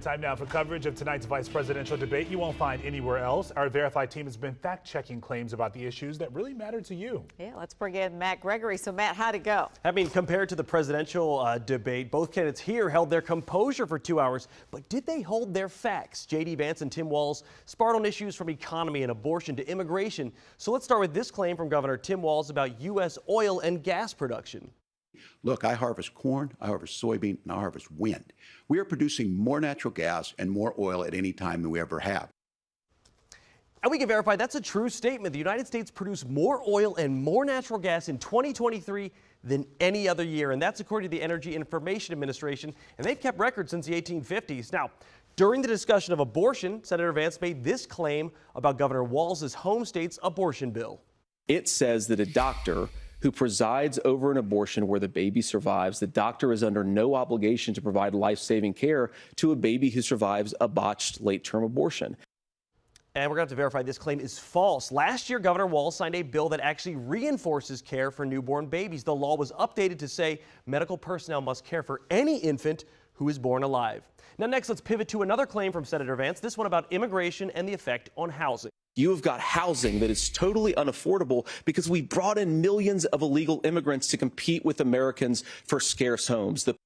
Time now for coverage of tonight's vice presidential debate you won't find anywhere else. Our Verify team has been fact-checking claims about the issues that really matter to you. Yeah, let's bring in Matt Gregory. So, Matt, how'd it go? I mean, compared to the presidential debate, both candidates here held their composure for 2 hours. But did they hold their facts? J.D. Vance and Tim Walz sparred on issues from economy and abortion to immigration. So let's start with this claim from Governor Tim Walz about U.S. oil and gas production. Look, I harvest corn, I harvest soybean, and I harvest wind. We are producing more natural gas and more oil at any time than we ever have. And we can verify that's a true statement. The United States produced more oil and more natural gas in 2023 than any other year. And that's according to the Energy Information Administration. And they've kept records since the 1850s. Now, during the discussion of abortion, Senator Vance made this claim about Governor Walz's home state's abortion bill. It says that a doctor who presides over an abortion where the baby survives, the doctor is under no obligation to provide life-saving care to a baby who survives a botched late-term abortion. And we're going to have to verify this claim is false. Last year, Governor Walz signed a bill that actually reinforces care for newborn babies. The law was updated to say medical personnel must care for any infant who is born alive. Now, next, let's pivot to another claim from Senator Vance, this one about immigration and the effect on housing. You have got housing that is totally unaffordable because we brought in millions of illegal immigrants to compete with Americans for scarce homes. All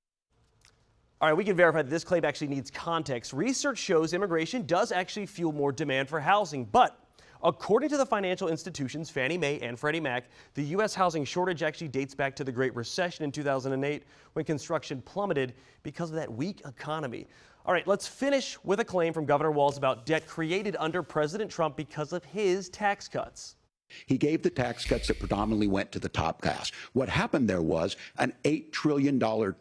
right, we can verify that this claim actually needs context. Research shows immigration does actually fuel more demand for housing, but according to the financial institutions Fannie Mae and Freddie Mac, the U.S. housing shortage actually dates back to the Great Recession in 2008 when construction plummeted because of that weak economy. All right, let's finish with a claim from Governor Walz about debt created under President Trump because of his tax cuts. He gave the tax cuts that predominantly went to the top class. What happened there was an $8 trillion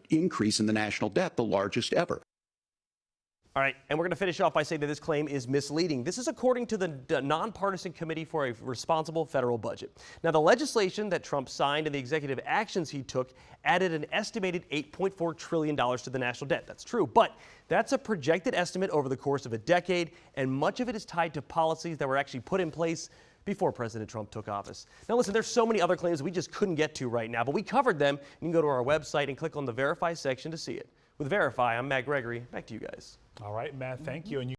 increase in the national debt, the largest ever. All right, and we're going to finish off by saying that this claim is misleading. This is according to the Nonpartisan Committee for a Responsible Federal Budget. Now, the legislation that Trump signed and the executive actions he took added an estimated $8.4 trillion to the national debt. That's true, but that's a projected estimate over the course of a decade, and much of it is tied to policies that were actually put in place before President Trump took office. Now, listen, there's so many other claims we just couldn't get to right now, but we covered them. You can go to our website and click on the Verify section to see it. With Verify, I'm Matt Gregory. Back to you guys. All right, Matt, thank you. And you